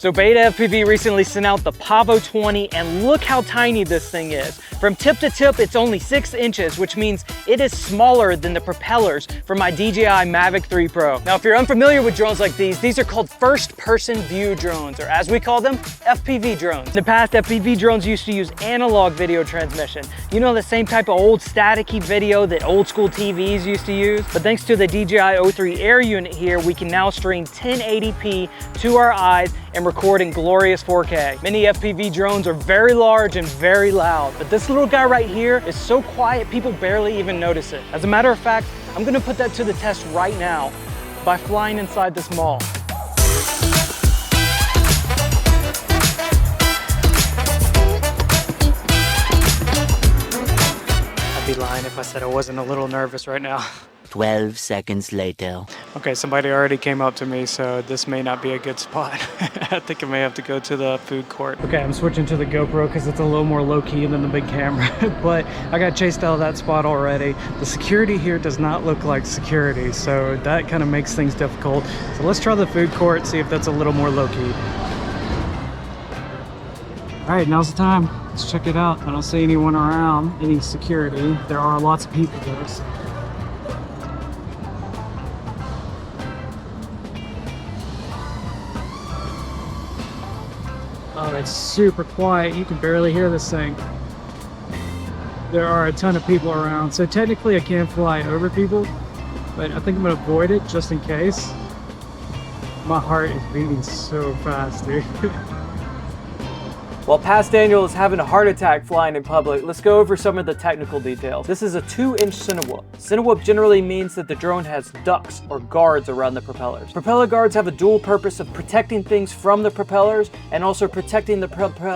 So BetaFPV recently sent out the Pavo20, and look how tiny this thing is. From tip to tip, it's only 6 inches, which means it is smaller than the propellers for my DJI Mavic 3 Pro. Now, if you're unfamiliar with drones like these are called first-person view drones, or as we call them, FPV drones. In the past, FPV drones used to use analog video transmission. You know, the same type of old staticky video that old school TVs used to use? But thanks to the DJI O3 Air Unit here, we can now stream 1080p to our eyes and record in glorious 4K. Many FPV drones are very large and very loud, but this little guy right here is so quiet people barely even notice it. As a matter of fact, I'm gonna put that to the test right now by flying inside this mall. I'd be lying if I said I wasn't a little nervous right now. 12 seconds later. Okay, somebody already came up to me, so this may not be a good spot. I think I may have to go to the food court. Okay, I'm switching to the GoPro because it's a little more low-key than the big camera, but I got chased out of that spot already. The security here does not look like security, so that kind of makes things difficult. So let's try the food court, see if that's a little more low-key. All right, now's the time. Let's check it out. I don't see anyone around, any security. There are lots of people though. So. Oh, it's super quiet. You can barely hear this thing. There are a ton of people around. So technically I can fly over people, but I think I'm gonna avoid it just in case. My heart is beating so fast, dude. While past Daniel is having a heart attack flying in public, let's go over some of the technical details. This is a 2-inch Cinewhoop. Cinewhoop generally means that the drone has ducts or guards around the propellers. Propeller guards have a dual purpose of protecting things from the propellers and also protecting the protecting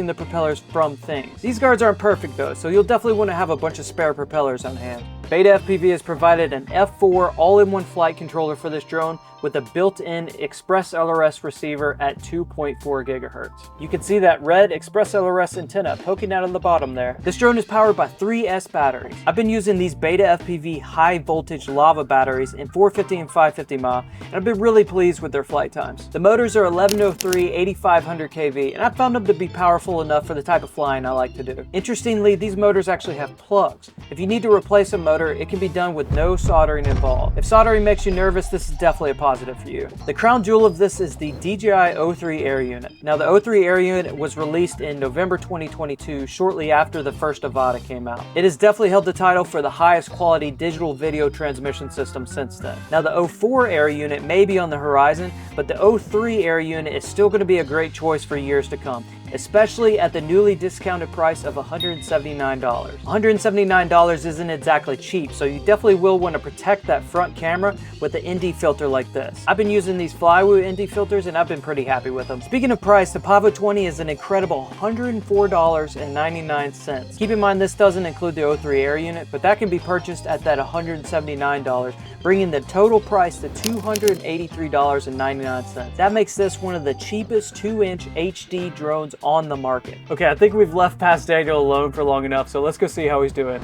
the propellers from things. These guards aren't perfect though, so you'll definitely want to have a bunch of spare propellers on hand. BetaFPV has provided an F4 all-in-one flight controller for this drone with a built-in Express LRS receiver at 2.4 gigahertz. You can see that red Express LRS antenna poking out of the bottom there. This drone is powered by 3S batteries. I've been using these BetaFPV high voltage Lava batteries in 450 and 550 mAh, and I've been really pleased with their flight times. The motors are 1103 8500 kV, and I found them to be powerful enough for the type of flying I like to do. Interestingly, these motors actually have plugs. If you need to replace a motor, it can be done with no soldering involved. If soldering makes you nervous, this is definitely a positive for you. The crown jewel of this is the DJI O3 Air Unit. Now, the O3 Air Unit was released in November 2022, shortly after the first Avata came out. It has definitely held the title for the highest quality digital video transmission system since then. Now, the O4 Air Unit may be on the horizon, but the O3 Air Unit is still going to be a great choice for years to come, especially at the newly discounted price of $179. $179 isn't exactly cheap, so you definitely will want to protect that front camera with an ND filter like this. I've been using these Flywoo ND filters and I've been pretty happy with them. Speaking of price, the Pavo20 is an incredible $104.99. Keep in mind this doesn't include the O3 Air Unit, but that can be purchased at that $179, bringing the total price to $283.99. That makes this one of the cheapest 2-inch HD drones on the market. Okay, I think we've left past Daniel alone for long enough, so let's go see how he's doing.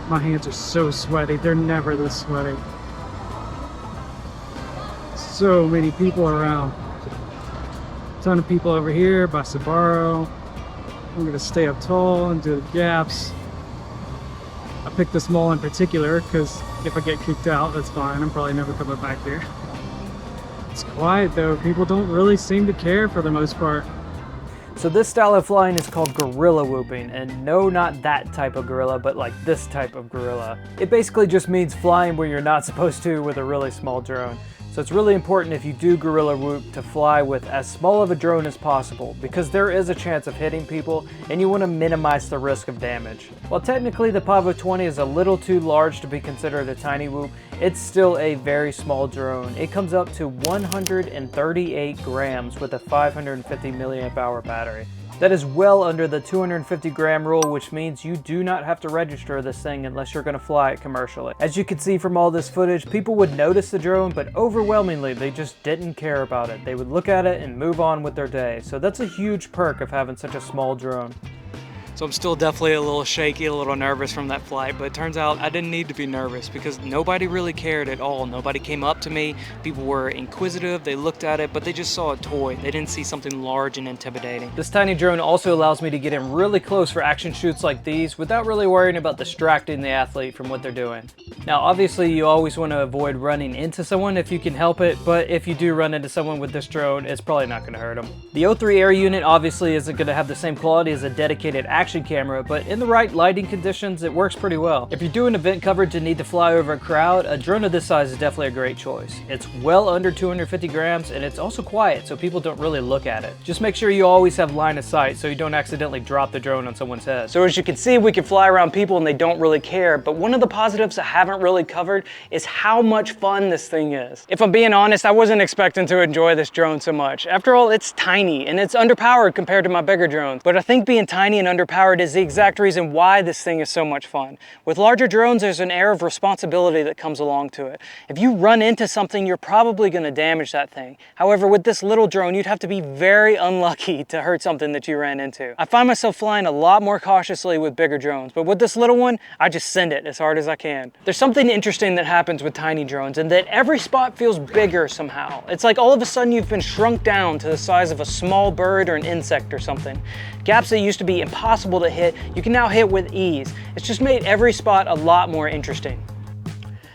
My hands are so sweaty. They're never this sweaty. So many people around. A ton of people over here by Sbarro. I'm gonna stay up tall and do the gaps. I picked this mall in particular because if I get kicked out, that's fine. I'm probably never coming back there. It's quiet though. People don't really seem to care for the most part. So this style of flying is called Guerilla Whooping, and no, not that type of gorilla, but like this type of gorilla. It basically just means flying where you're not supposed to with a really small drone. So it's really important if you do Guerilla Whoop to fly with as small of a drone as possible, because there is a chance of hitting people and you want to minimize the risk of damage. While technically the Pavo20 is a little too large to be considered a tiny whoop, it's still a very small drone. It comes up to 138 grams with a 550 milliamp hour battery. That is well under the 250 gram rule, which means you do not have to register this thing unless you're going to fly it commercially. As you can see from all this footage, people would notice the drone, but overwhelmingly they just didn't care about it. They would look at it and move on with their day. So that's a huge perk of having such a small drone. So I'm still definitely a little shaky, a little nervous from that flight, but it turns out I didn't need to be nervous because nobody really cared at all. Nobody came up to me. People were inquisitive, they looked at it, but they just saw a toy. They didn't see something large and intimidating. This tiny drone also allows me to get in really close for action shoots like these without really worrying about distracting the athlete from what they're doing. Now, obviously you always want to avoid running into someone if you can help it, but if you do run into someone with this drone, it's probably not going to hurt them. The O3 Air Unit obviously isn't going to have the same quality as a dedicated action camera, but in the right lighting conditions, it works pretty well. If you're doing event coverage and need to fly over a crowd, a drone of this size is definitely a great choice. It's well under 250 grams and it's also quiet, so people don't really look at it. Just make sure you always have line of sight so you don't accidentally drop the drone on someone's head. So as you can see, we can fly around people and they don't really care, but one of the positives I haven't really covered is how much fun this thing is. If I'm being honest, I wasn't expecting to enjoy this drone so much. After all, it's tiny and it's underpowered compared to my bigger drones, but I think being tiny and underpowered is the exact reason why this thing is so much fun. With larger drones, there's an air of responsibility that comes along to it. If you run into something, you're probably going to damage that thing. However, with this little drone, you'd have to be very unlucky to hurt something that you ran into. I find myself flying a lot more cautiously with bigger drones, but with this little one, I just send it as hard as I can. There's something interesting that happens with tiny drones, and that every spot feels bigger somehow. It's like all of a sudden you've been shrunk down to the size of a small bird or an insect or something. Gaps that used to be impossible to hit, you can now hit with ease. It's just made every spot a lot more interesting.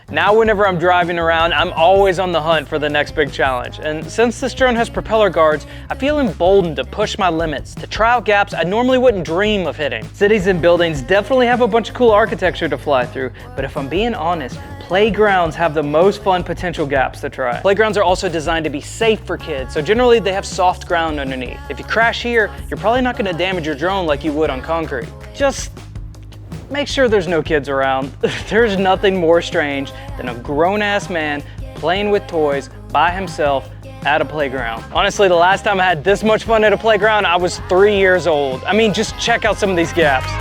Now whenever I'm driving around, I'm always on the hunt for the next big challenge. And since this drone has propeller guards, I feel emboldened to push my limits, to try out gaps I normally wouldn't dream of hitting. Cities and buildings definitely have a bunch of cool architecture to fly through, but if I'm being honest, playgrounds have the most fun potential gaps to try. Playgrounds are also designed to be safe for kids, so generally they have soft ground underneath. If you crash here, you're probably not going to damage your drone like you would on concrete. Just make sure there's no kids around. There's nothing more strange than a grown-ass man playing with toys by himself at a playground. Honestly, the last time I had this much fun at a playground, I was 3 years old. I mean, just check out some of these gaps.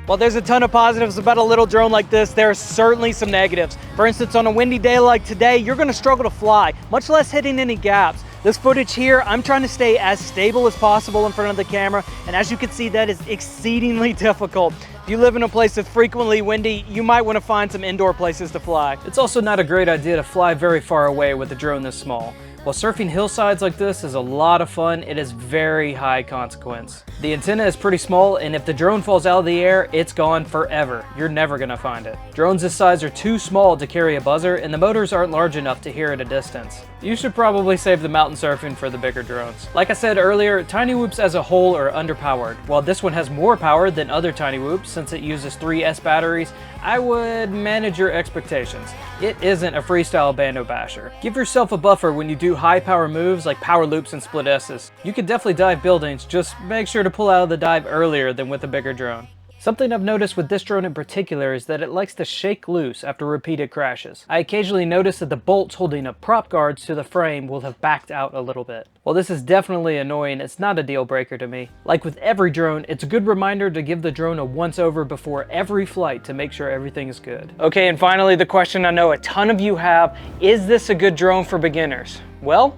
While there's a ton of positives about a little drone like this, there are certainly some negatives. For instance, on a windy day like today, you're gonna struggle to fly, much less hitting any gaps. This footage here, I'm trying to stay as stable as possible in front of the camera, and as you can see, that is exceedingly difficult. If you live in a place that's frequently windy, you might want to find some indoor places to fly. It's also not a great idea to fly very far away with a drone this small. While surfing hillsides like this is a lot of fun, it is very high consequence. The antenna is pretty small, and if the drone falls out of the air, it's gone forever. You're never gonna find it. Drones this size are too small to carry a buzzer, and the motors aren't large enough to hear at a distance. You should probably save the mountain surfing for the bigger drones. Like I said earlier, Tiny Whoops as a whole are underpowered. While this one has more power than other Tiny Whoops since it uses 3 S batteries, I would manage your expectations. It isn't a freestyle bando basher. Give yourself a buffer when you do high power moves like power loops and split S's. You can definitely dive buildings, just make sure to pull out of the dive earlier than with a bigger drone. Something I've noticed with this drone in particular is that it likes to shake loose after repeated crashes. I occasionally notice that the bolts holding up prop guards to the frame will have backed out a little bit. While this is definitely annoying, it's not a deal breaker to me. Like with every drone, it's a good reminder to give the drone a once over before every flight to make sure everything is good. Okay, and finally the question I know a ton of you have, is this a good drone for beginners? Well,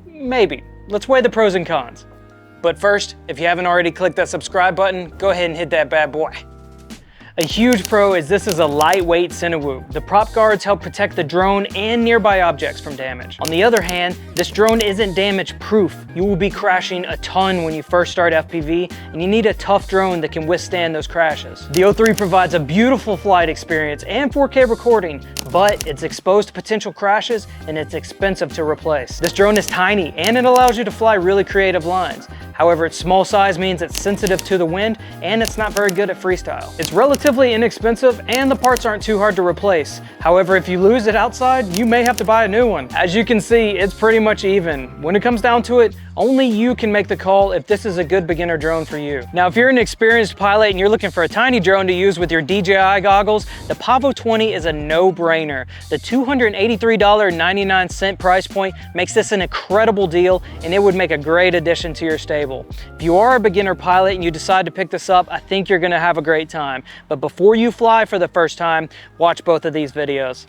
maybe. Let's weigh the pros and cons. But first, if you haven't already clicked that subscribe button, go ahead and hit that bad boy. A huge pro is this is a lightweight Cinewhoop. The prop guards help protect the drone and nearby objects from damage. On the other hand, this drone isn't damage proof. You will be crashing a ton when you first start FPV, and you need a tough drone that can withstand those crashes. The O3 provides a beautiful flight experience and 4K recording, but it's exposed to potential crashes and it's expensive to replace. This drone is tiny and it allows you to fly really creative lines. However, its small size means it's sensitive to the wind and it's not very good at freestyle. It's relatively inexpensive and the parts aren't too hard to replace. However, if you lose it outside, you may have to buy a new one. As you can see, it's pretty much even. When it comes down to it, Only you can make the call if this is a good beginner drone for you. Now, if you're an experienced pilot and you're looking for a tiny drone to use with your DJI goggles, the Pavo20 is a no-brainer. The $283.99 price point makes this an incredible deal, and it would make a great addition to your stable. If you are a beginner pilot and you decide to pick this up, I think you're gonna have a great time. But before you fly for the first time, watch both of these videos.